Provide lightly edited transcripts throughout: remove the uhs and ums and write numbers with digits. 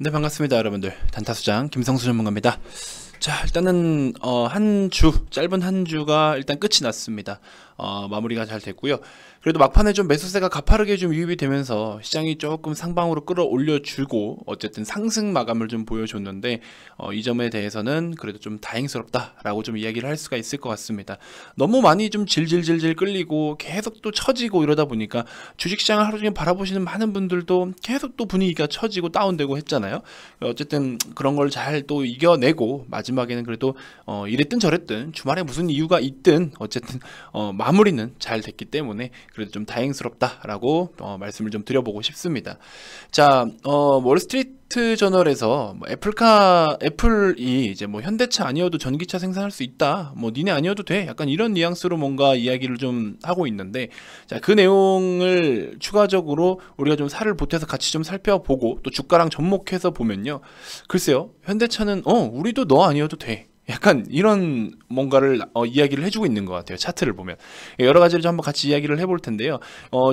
네, 반갑습니다 여러분들. 단타수장 김성수 전문가입니다. 자, 일단은 짧은 한 주가 일단 끝이 났습니다. 마무리가 잘 됐고요. 그래도 막판에 좀 매수세가 가파르게 좀 유입이 되면서 시장이 조금 상방으로 끌어올려 주고 어쨌든 상승 마감을 좀 보여줬는데 이 점에 대해서는 그래도 좀 다행스럽다라고 좀 이야기를 할 수가 있을 것 같습니다. 너무 많이 좀 질질질질 끌리고 계속 또 처지고 이러다 보니까 주식시장을 하루 종일 바라보시는 많은 분들도 계속 또 분위기가 처지고 다운되고 했잖아요. 어쨌든 그런 걸 잘 또 이겨내고 마지막에는 그래도 이랬든 저랬든 주말에 무슨 이유가 있든 어쨌든 마무리는 잘 됐기 때문에 그래도 좀 다행스럽다라고 말씀을 좀 드려보고 싶습니다. 자, 월스트리트 저널에서 애플이 이제 뭐 현대차 아니어도 전기차 생산할 수 있다, 뭐 니네 아니어도 돼, 약간 이런 뉘앙스로 뭔가 이야기를 좀 하고 있는데, 자, 그 내용을 추가적으로 우리가 좀 살을 보태서 같이 좀 살펴보고 또 주가랑 접목해서 보면요, 글쎄요, 현대차는 우리도 너 아니어도 돼, 약간 이런 뭔가를 이야기를 해주고 있는 것 같아요. 차트를 보면 여러 가지를 좀 한번 같이 이야기를 해볼 텐데요.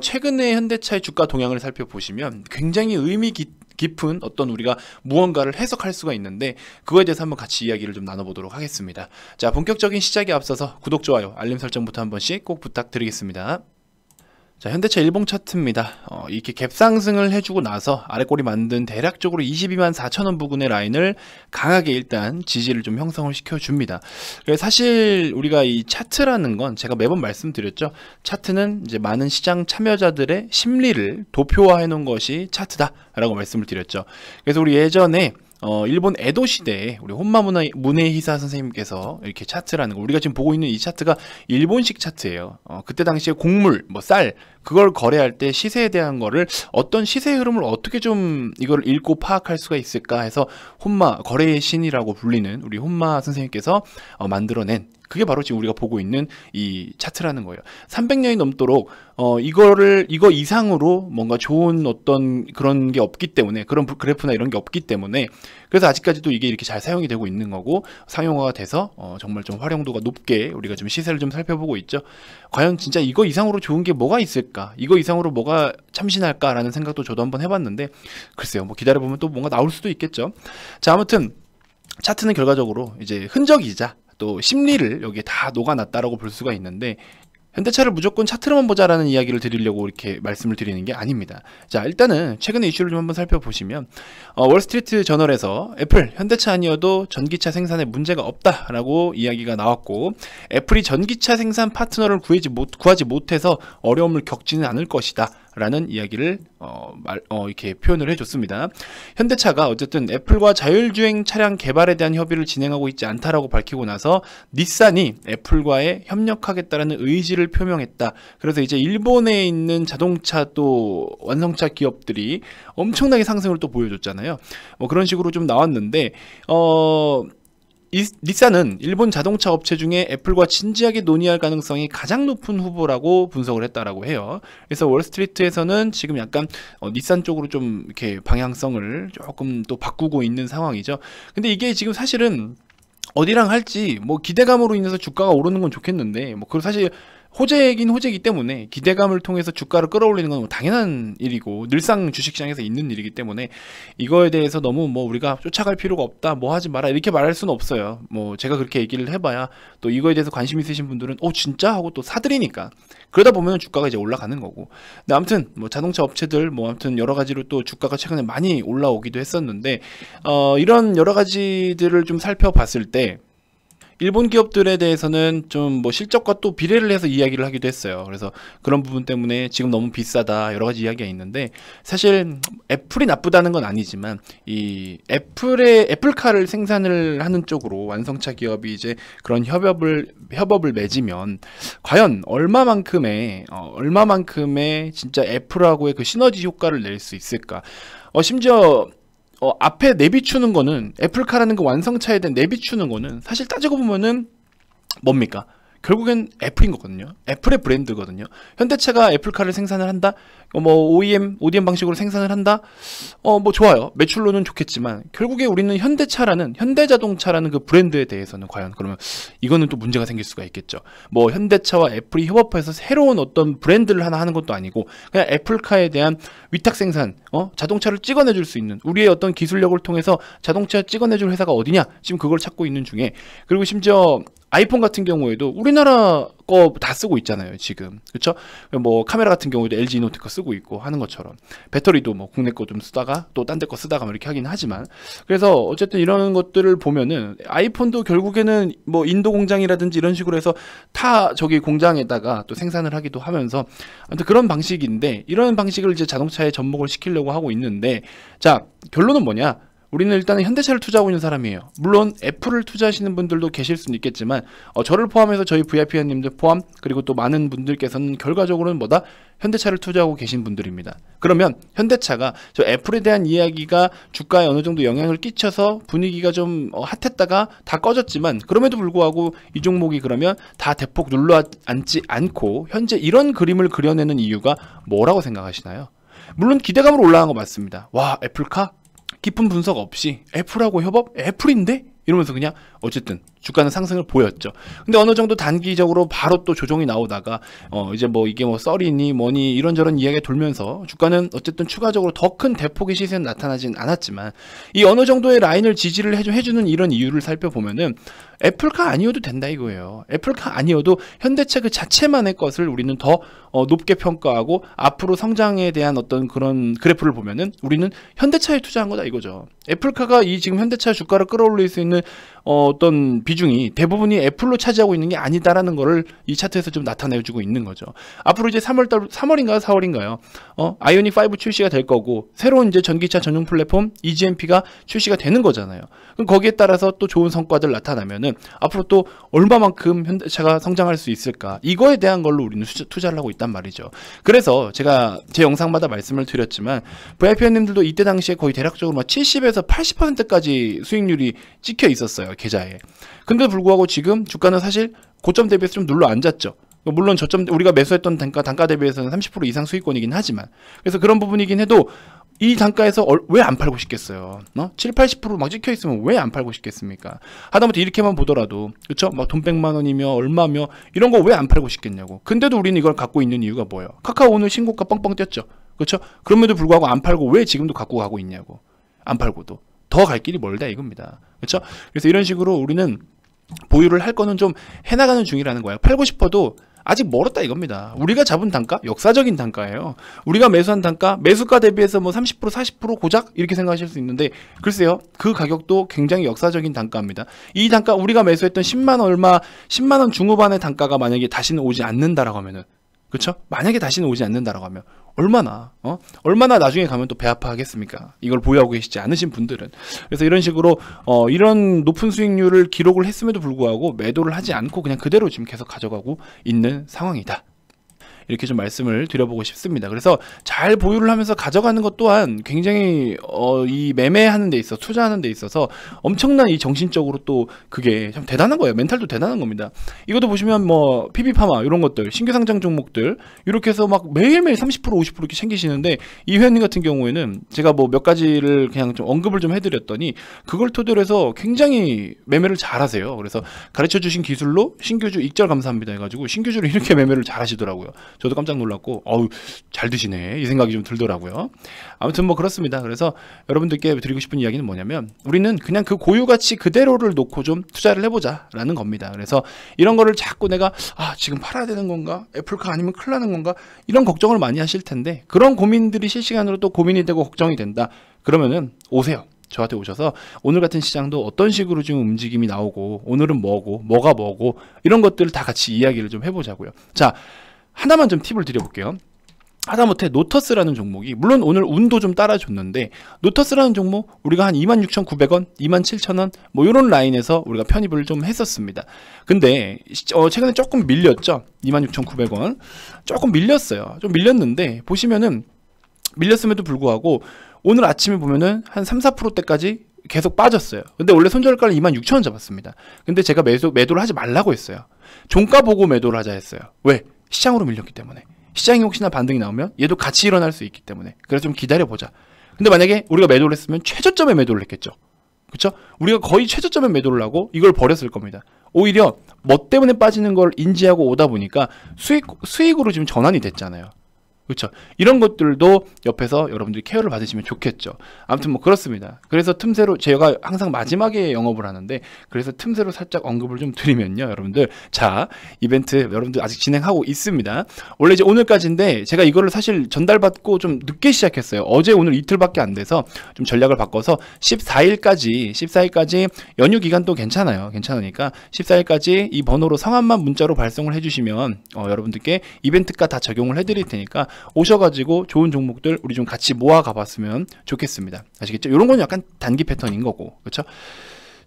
최근에 현대차의 주가 동향을 살펴보시면 굉장히 의미 깊은 어떤 우리가 무언가를 해석할 수가 있는데, 그거에 대해서 한번 같이 이야기를 좀 나눠보도록 하겠습니다. 자, 본격적인 시작에 앞서서 구독, 좋아요, 알림 설정부터 한 번씩 꼭 부탁드리겠습니다. 자, 현대차 일봉 차트입니다. 이렇게 갭상승을 해주고 나서 아래꼬리 만든 대략적으로 22만 4천원 부근의 라인을 강하게 일단 지지를 좀 형성을 시켜줍니다. 사실 우리가 이 차트라는 건 제가 매번 말씀드렸죠. 차트는 이제 많은 시장 참여자들의 심리를 도표화해 놓은 것이 차트다라고 말씀을 드렸죠. 그래서 우리 예전에 일본 에도 시대에 우리 혼마 문해히사 선생님께서 이렇게 차트라는 거, 우리가 지금 보고 있는 이 차트가 일본식 차트예요. 그때 당시에 곡물, 뭐 쌀, 그걸 거래할 때 시세에 대한 거를 어떤 시세 흐름을 어떻게 좀 이걸 읽고 파악할 수가 있을까 해서 혼마, 거래의 신이라고 불리는 우리 혼마 선생님께서 만들어낸, 그게 바로 지금 우리가 보고 있는 이 차트라는 거예요. 300년이 넘도록 이거 이상으로 뭔가 좋은 어떤 그런 게 없기 때문에, 그런 그래프나 이런 게 없기 때문에, 그래서 아직까지도 이게 이렇게 잘 사용이 되고 있는 거고, 상용화가 돼서 정말 좀 활용도가 높게 우리가 좀 시세를 좀 살펴보고 있죠. 과연 진짜 이거 이상으로 좋은 게 뭐가 있을까, 이거 이상으로 뭐가 참신할까라는 생각도 저도 한번 해봤는데, 글쎄요, 뭐 기다려보면 또 뭔가 나올 수도 있겠죠. 자, 아무튼 차트는 결과적으로 이제 흔적이자 또 심리를 여기에 다 녹아놨다라고 볼 수가 있는데, 현대차를 무조건 차트로만 보자라는 이야기를 드리려고 이렇게 말씀을 드리는 게 아닙니다. 자, 일단은 최근의 이슈를 좀 한번 살펴보시면 월스트리트 저널에서 애플, 현대차 아니어도 전기차 생산에 문제가 없다라고 이야기가 나왔고, 애플이 전기차 생산 파트너를 구하지 못해서 어려움을 겪지는 않을 것이다 라는 이야기를 이렇게 표현을 해줬습니다. 현대차가 어쨌든 애플과 자율주행 차량 개발에 대한 협의를 진행하고 있지 않다라고 밝히고 나서 닛산이 애플과의 협력하겠다라는 의지를 표명했다. 그래서 이제 일본에 있는 자동차 또 완성차 기업들이 엄청나게 상승을 또 보여줬잖아요. 뭐 그런 식으로 좀 나왔는데, 닛산은 일본 자동차 업체 중에 애플과 진지하게 논의할 가능성이 가장 높은 후보라고 분석을 했다라고 해요. 그래서 월스트리트에서는 지금 약간 닛산 쪽으로 좀 이렇게 방향성을 조금 또 바꾸고 있는 상황이죠. 근데 이게 지금 사실은 어디랑 할지 뭐 기대감으로 인해서 주가가 오르는 건 좋겠는데, 뭐 그걸 사실 호재이긴 호재이기 때문에 기대감을 통해서 주가를 끌어올리는 건 당연한 일이고 늘상 주식시장에서 있는 일이기 때문에 이거에 대해서 너무 뭐 우리가 쫓아갈 필요가 없다, 뭐 하지 마라 이렇게 말할 수는 없어요. 뭐 제가 그렇게 얘기를 해봐야 또 이거에 대해서 관심 있으신 분들은 진짜 하고 또 사들이니까, 그러다 보면 주가가 이제 올라가는 거고. 근데 아무튼 뭐 자동차 업체들 뭐 아무튼 여러 가지로 또 주가가 최근에 많이 올라오기도 했었는데, 이런 여러 가지들을 좀 살펴봤을 때 일본 기업들에 대해서는 좀 뭐 실적과 또 비례를 해서 이야기를 하기도 했어요. 그래서 그런 부분 때문에 지금 너무 비싸다 여러 가지 이야기가 있는데, 사실 애플이 나쁘다는 건 아니지만 이 애플카를 생산을 하는 쪽으로 완성차 기업이 이제 그런 협업을 맺으면 과연 얼마만큼의 진짜 애플하고의 그 시너지 효과를 낼 수 있을까. 심지어 앞에 내비추는 거는, 애플카라는 그 완성차에 대한 내비추는 거는 사실 따지고 보면은 뭡니까? 결국엔 애플인 거거든요. 애플의 브랜드거든요. 현대차가 애플카를 생산을 한다? 뭐 OEM 방식으로 생산을 한다? 뭐 좋아요. 매출로는 좋겠지만 결국에 우리는 현대자동차라는 그 브랜드에 대해서는 과연 그러면 이거는 또 문제가 생길 수가 있겠죠. 뭐 현대차와 애플이 협업해서 새로운 어떤 브랜드를 하나 하는 것도 아니고 그냥 애플카에 대한 위탁 생산, 자동차를 찍어내줄 수 있는 우리의 어떤 기술력을 통해서 자동차 찍어내줄 회사가 어디냐? 지금 그걸 찾고 있는 중에, 그리고 심지어 아이폰 같은 경우에도 우리나라 거 다 쓰고 있잖아요 지금. 그쵸? 뭐 카메라 같은 경우에도 LG 이노텍 거 쓰고 있고 하는 것처럼, 배터리도 뭐 국내 거 좀 쓰다가 또 딴 데 거 쓰다가 뭐 이렇게 하긴 하지만, 그래서 어쨌든 이런 것들을 보면은 아이폰도 결국에는 뭐 인도 공장이라든지 이런 식으로 해서 타 저기 공장에다가 또 생산을 하기도 하면서 아무튼 그런 방식인데, 이런 방식을 이제 자동차에 접목을 시키려고 하고 있는데, 자 결론은 뭐냐? 우리는 일단은 현대차를 투자하고 있는 사람이에요. 물론 애플을 투자하시는 분들도 계실 수는 있겠지만 저를 포함해서 저희 VIP님들 포함, 그리고 또 많은 분들께서는 결과적으로는 뭐다? 현대차를 투자하고 계신 분들입니다. 그러면 현대차가 저 애플에 대한 이야기가 주가에 어느 정도 영향을 끼쳐서 분위기가 좀 핫했다가 다 꺼졌지만, 그럼에도 불구하고 이 종목이 그러면 다 대폭 눌러앉지 않고 현재 이런 그림을 그려내는 이유가 뭐라고 생각하시나요? 물론 기대감으로 올라간 거 맞습니다. 와, 애플카? 깊은 분석 없이 애플하고 협업? 애플인데? 이러면서 그냥 어쨌든 주가는 상승을 보였죠. 근데 어느 정도 단기적으로 바로 또 조정이 나오다가 이제 뭐 이게 뭐 썰이니 뭐니 이런저런 이야기가 돌면서 주가는 어쨌든 추가적으로 더 큰 대폭의 시세는 나타나진 않았지만, 이 어느 정도의 라인을 지지를 해주는 이런 이유를 살펴보면은 애플카 아니어도 된다 이거예요. 애플카 아니어도 현대차 그 자체만의 것을 우리는 더 높게 평가하고 앞으로 성장에 대한 어떤 그런 그래프를 보면은 우리는 현대차에 투자한 거다 이거죠. 애플카가 이 지금 현대차 주가를 끌어올릴 수 있는 어떤 비중이 대부분이 애플로 차지하고 있는 게 아니다라는 거를 이 차트에서 좀 나타내주고 있는 거죠. 앞으로 이제 3월인가요? 4월인가요? 아이오닉 5 출시가 될 거고, 새로운 이제 전기차 전용 플랫폼 EGMP가 출시가 되는 거잖아요. 그럼 거기에 따라서 또 좋은 성과들 나타나면은 앞으로 또 얼마만큼 현대차가 성장할 수 있을까? 이거에 대한 걸로 우리는 투자를 하고 있단 말이죠. 그래서 제가 제 영상마다 말씀을 드렸지만 VIP님들도 이때 당시에 거의 대략적으로 70에서 80%까지 수익률이 찍혀 있었어요, 계좌에. 근데 불구하고 지금 주가는 사실 고점 대비해서 좀 눌러 앉았죠. 물론 저점 우리가 매수했던 단가 대비해서는 30% 이상 수익권이긴 하지만, 그래서 그런 부분이긴 해도 이 단가에서 왜 안 팔고 싶겠어요? 7, 80% 막 찍혀 있으면 왜 안 팔고 싶겠습니까? 하다못해 이렇게만 보더라도, 그쵸? 막 돈 100만 원이며 얼마며 이런 거 왜 안 팔고 싶겠냐고. 근데도 우리는 이걸 갖고 있는 이유가 뭐예요? 카카오 오늘 신고가 뻥뻥 뛰었죠. 그쵸? 그럼에도 불구하고 안 팔고 왜 지금도 갖고 가고 있냐고. 안 팔고도 더 갈 길이 멀다 이겁니다. 그쵸? 그래서 이런 식으로 우리는 보유를 할 거는 좀 해나가는 중이라는 거예요. 팔고 싶어도 아직 멀었다 이겁니다. 우리가 잡은 단가, 역사적인 단가예요. 우리가 매수한 단가, 매수가 대비해서 뭐 30%, 40% 고작 이렇게 생각하실 수 있는데, 글쎄요, 그 가격도 굉장히 역사적인 단가입니다. 이 단가, 우리가 매수했던 10만 얼마, 10만 원 중후반의 단가가 만약에 다시는 오지 않는다라고 하면은, 그쵸? 만약에 다시는 오지 않는다라고 하면 얼마나 나중에 가면 또 배 아파하겠습니까? 이걸 보유하고 계시지 않으신 분들은. 그래서 이런 식으로 이런 높은 수익률을 기록을 했음에도 불구하고 매도를 하지 않고 그냥 그대로 지금 계속 가져가고 있는 상황이다. 이렇게 좀 말씀을 드려보고 싶습니다. 그래서 잘 보유를 하면서 가져가는 것 또한 굉장히 이 매매하는 데 있어, 투자하는 데 있어서 엄청난 이 정신적으로 또 그게 참 대단한 거예요. 멘탈도 대단한 겁니다. 이것도 보시면 뭐 PB파마 이런 것들, 신규 상장 종목들 이렇게 해서 막 매일매일 30% 50% 이렇게 챙기시는데, 이 회원님 같은 경우에는 제가 뭐 몇 가지를 그냥 좀 언급을 좀 해드렸더니 그걸 토대로 해서 굉장히 매매를 잘 하세요. 그래서 가르쳐 주신 기술로 신규주 익절 감사합니다 해가지고 신규주를 이렇게 매매를 잘 하시더라고요. 저도 깜짝 놀랐고 잘 드시네 이 생각이 좀 들더라고요. 아무튼 뭐 그렇습니다. 그래서 여러분들께 드리고 싶은 이야기는 뭐냐면, 우리는 그냥 그 고유 가치 그대로를 놓고 좀 투자를 해보자 라는 겁니다. 그래서 이런 거를 자꾸 내가 지금 팔아야 되는 건가, 애플카 아니면 큰일 나는 건가, 이런 걱정을 많이 하실 텐데, 그런 고민들이 실시간으로 또 고민이 되고 걱정이 된다 그러면은 오세요. 저한테 오셔서 오늘 같은 시장도 어떤 식으로 좀 움직임이 나오고, 오늘은 뭐가 뭐고, 이런 것들을 다 같이 이야기를 좀 해보자고요. 자, 하나만 좀 팁을 드려볼게요. 하다못해 노터스라는 종목이, 물론 오늘 운도 좀 따라줬는데, 노터스라는 종목 우리가 한 26,900원, 27,000원 뭐 이런 라인에서 우리가 편입을 좀 했었습니다. 근데 최근에 조금 밀렸죠. 26,900원 조금 밀렸어요. 좀 밀렸는데 보시면은 밀렸음에도 불구하고 오늘 아침에 보면은 한 3, 4%대까지 계속 빠졌어요. 근데 원래 손절가를 26,000원 잡았습니다. 근데 제가 매도를 하지 말라고 했어요. 종가 보고 매도를 하자 했어요. 왜? 시장으로 밀렸기 때문에. 시장이 혹시나 반등이 나오면 얘도 같이 일어날 수 있기 때문에. 그래서 좀 기다려보자. 근데 만약에 우리가 매도를 했으면 최저점에 매도를 했겠죠. 그쵸? 우리가 거의 최저점에 매도를 하고 이걸 버렸을 겁니다. 오히려 뭐 때문에 빠지는 걸 인지하고 오다 보니까 수익으로 지금 전환이 됐잖아요. 그렇죠. 이런 것들도 옆에서 여러분들이 케어를 받으시면 좋겠죠. 아무튼 뭐 그렇습니다. 그래서 틈새로 제가 항상 마지막에 영업을 하는데, 그래서 틈새로 살짝 언급을 좀 드리면요, 여러분들. 자, 이벤트 여러분들 아직 진행하고 있습니다. 원래 이제 오늘까지인데 제가 이거를 사실 전달받고 좀 늦게 시작했어요. 어제 오늘 이틀밖에 안 돼서 좀 전략을 바꿔서 14일까지 연휴 기간도 괜찮으니까 14일까지 이 번호로 성함만 문자로 발송을 해주시면 여러분들께 이벤트가 다 적용을 해드릴 테니까 오셔가지고 좋은 종목들 우리 좀 같이 모아 가봤으면 좋겠습니다. 아시겠죠? 이런 건 약간 단기 패턴인 거고, 그렇죠?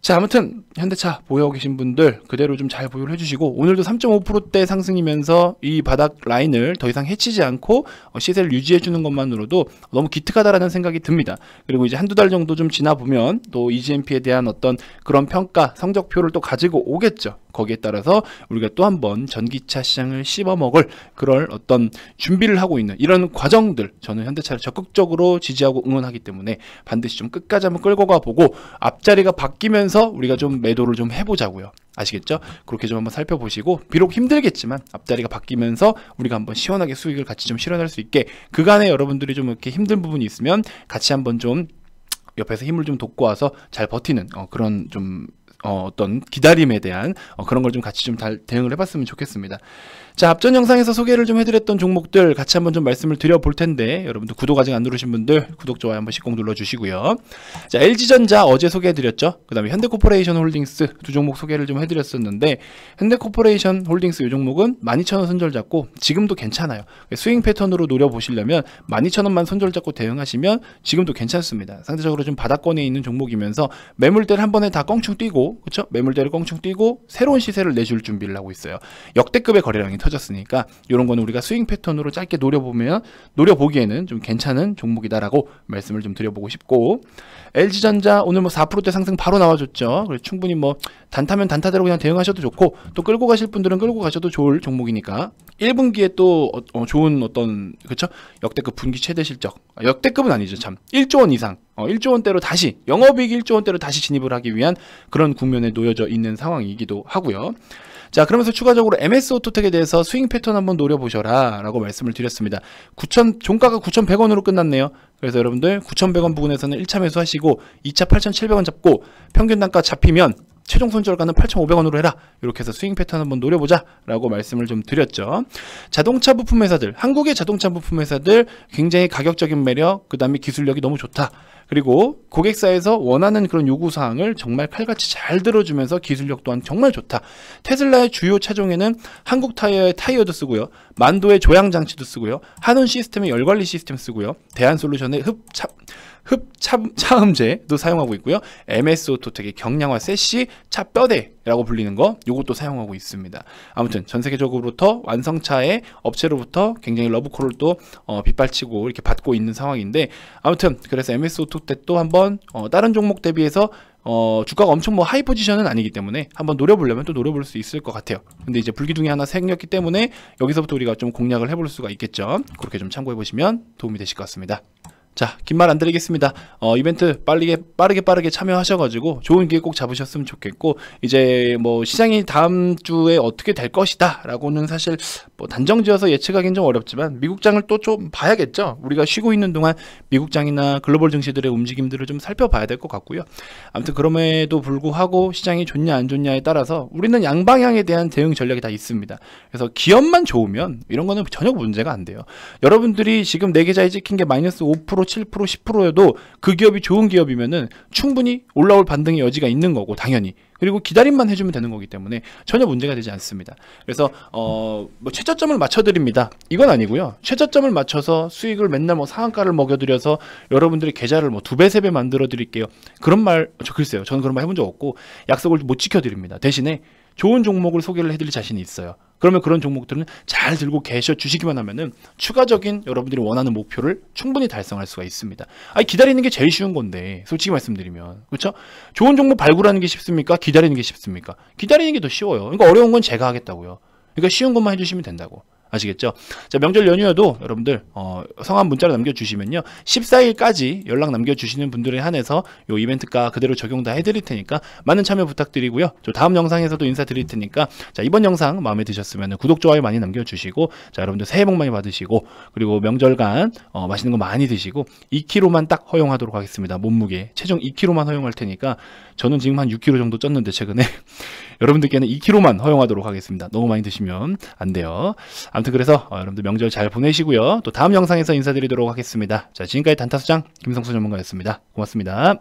자, 아무튼 현대차 보유하고 계신 분들 그대로 좀 잘 보유를 해주시고, 오늘도 3.5%대 상승이면서 이 바닥 라인을 더 이상 해치지 않고 시세를 유지해주는 것만으로도 너무 기특하다라는 생각이 듭니다. 그리고 이제 한두 달 정도 좀 지나보면 또 EGMP에 대한 어떤 그런 평가 성적표를 또 가지고 오겠죠. 거기에 따라서 우리가 또 한 번 전기차 시장을 씹어먹을 그럴 어떤 준비를 하고 있는 이런 과정들, 저는 현대차를 적극적으로 지지하고 응원하기 때문에 반드시 좀 끝까지 한번 끌고 가보고 앞자리가 바뀌면서 우리가 좀 매도를 좀 해보자고요. 아시겠죠? 그렇게 좀 한번 살펴보시고, 비록 힘들겠지만 앞자리가 바뀌면서 우리가 한번 시원하게 수익을 같이 좀 실현할 수 있게, 그간에 여러분들이 좀 이렇게 힘든 부분이 있으면 같이 한번 좀 옆에서 힘을 좀 돕고 와서 잘 버티는 그런 좀 어떤 기다림에 대한 그런 걸 좀 같이 좀 대응을 해봤으면 좋겠습니다. 자, 앞전 영상에서 소개를 좀 해드렸던 종목들 같이 한번 좀 말씀을 드려볼 텐데, 여러분들 구독 아직 안 누르신 분들 구독, 좋아요 한 번씩 꼭 눌러주시고요. 자, LG전자 어제 소개해드렸죠. 그 다음에 현대코퍼레이션 홀딩스 두 종목 소개를 좀 해드렸었는데, 현대코퍼레이션 홀딩스 이 종목은 12,000원 손절 잡고 지금도 괜찮아요. 스윙 패턴으로 노려보시려면 12,000원만 손절 잡고 대응하시면 지금도 괜찮습니다. 상대적으로 좀 바닥권에 있는 종목이면서 매물대를 한 번에 다 껑충 뛰고, 그쵸? 매물대를 껑충 뛰고 새로운 시세를 내줄 준비를 하고 있어요. 역대급의 거래량이 터졌으니까 이런 거는 우리가 스윙 패턴으로 짧게 노려보기에는 좀 괜찮은 종목이다라고 말씀을 좀 드려보고 싶고, LG전자 오늘 뭐 4%대 상승 바로 나와줬죠. 그래서 충분히 뭐 단타면 단타대로 그냥 대응하셔도 좋고, 또 끌고 가실 분들은 끌고 가셔도 좋을 종목이니까 1분기에 또 좋은 어떤, 그쵸? 역대급 분기 최대 실적, 역대급은 아니죠, 참 1조 원 이상 1조 원대로 다시 영업이익 1조 원대로 다시 진입을 하기 위한 그런 국면에 놓여져 있는 상황이기도 하고요. 자, 그러면서 추가적으로 MS 오토텍에 대해서 스윙 패턴 한번 노려보셔라 라고 말씀을 드렸습니다. 종가가 9,100원으로 끝났네요. 그래서 여러분들 9,100원 부근에서는 1차 매수하시고 2차 8,700원 잡고 평균 단가 잡히면 최종 손절가는 8,500원으로 해라. 이렇게 해서 스윙 패턴 한번 노려보자 라고 말씀을 좀 드렸죠. 자동차 부품 회사들, 한국의 자동차 부품 회사들 굉장히 가격적인 매력, 그 다음에 기술력이 너무 좋다. 그리고 고객사에서 원하는 그런 요구사항을 정말 칼같이 잘 들어주면서 기술력 또한 정말 좋다. 테슬라의 주요 차종에는 한국 타이어의 타이어도 쓰고요, 만도의 조향장치도 쓰고요, 한온 시스템의 열관리 시스템 쓰고요, 대한솔루션의 흡차음제도 사용하고 있고요, MS 오토텍의 경량화 세시 차뼈대라고 불리는 거, 요것도 사용하고 있습니다. 아무튼 전 세계적으로부터 완성차의 업체로부터 굉장히 러브콜을 또 빗발치고 이렇게 받고 있는 상황인데, 아무튼 그래서 MS 오토텍도 한번 다른 종목 대비해서 주가가 엄청 뭐 하이 포지션은 아니기 때문에 한번 노려보려면 또 노려볼 수 있을 것 같아요. 근데 이제 불기둥이 하나 생겼기 때문에 여기서부터 우리가 좀 공략을 해볼 수가 있겠죠. 그렇게 좀 참고해 보시면 도움이 되실 것 같습니다. 자, 긴 말 안 드리겠습니다. 이벤트 빠르게 참여하셔가지고 좋은 기회 꼭 잡으셨으면 좋겠고, 이제 뭐 시장이 다음 주에 어떻게 될 것이다 라고는 사실 뭐 단정지어서 예측하기는 좀 어렵지만 미국장을 또 좀 봐야겠죠. 우리가 쉬고 있는 동안 미국장이나 글로벌 증시들의 움직임들을 좀 살펴봐야 될 것 같고요. 아무튼 그럼에도 불구하고 시장이 좋냐 안 좋냐에 따라서 우리는 양방향에 대한 대응 전략이 다 있습니다. 그래서 기업만 좋으면 이런 거는 전혀 문제가 안 돼요. 여러분들이 지금 내 계좌에 찍힌 게 마이너스 5%, 7%, 10%여도 그 기업이 좋은 기업이면은 충분히 올라올 반등의 여지가 있는 거고, 당연히. 그리고 기다림만 해주면 되는 거기 때문에 전혀 문제가 되지 않습니다. 그래서 뭐 최저점을 맞춰드립니다, 이건 아니고요. 최저점을 맞춰서 수익을 맨날 뭐 상한가를 먹여드려서 여러분들의 계좌를 뭐 2배, 3배 만들어 드릴게요, 그런 말, 글쎄요, 저는 그런 말 해본 적 없고 약속을 못 지켜드립니다. 대신에 좋은 종목을 소개를 해드릴 자신이 있어요. 그러면 그런 종목들은 잘 들고 계셔 주시기만 하면은 추가적인 여러분들이 원하는 목표를 충분히 달성할 수가 있습니다. 아니, 기다리는 게 제일 쉬운 건데, 솔직히 말씀드리면. 그렇죠? 좋은 종목 발굴하는 게 쉽습니까? 기다리는 게 쉽습니까? 기다리는 게 더 쉬워요. 그러니까 어려운 건 제가 하겠다고요. 그러니까 쉬운 것만 해주시면 된다고. 아시겠죠? 자, 명절 연휴여도 여러분들 성함 문자로 남겨주시면요, 14일까지 연락 남겨주시는 분들에 한해서 요 이벤트가 그대로 적용 다 해드릴 테니까 많은 참여 부탁드리고요. 저 다음 영상에서도 인사드릴 테니까, 자, 이번 영상 마음에 드셨으면 구독, 좋아요 많이 남겨주시고, 자, 여러분들 새해 복 많이 받으시고, 그리고 명절간 맛있는 거 많이 드시고 2kg만 딱 허용하도록 하겠습니다. 몸무게 체중 2kg만 허용할 테니까, 저는 지금 한 6kg 정도 쪘는데 최근에 여러분들께는 2kg만 허용하도록 하겠습니다. 너무 많이 드시면 안 돼요. 아무튼 그래서 여러분들 명절 잘 보내시고요. 또 다음 영상에서 인사드리도록 하겠습니다. 자, 지금까지 단타수장 김성수 전문가였습니다. 고맙습니다.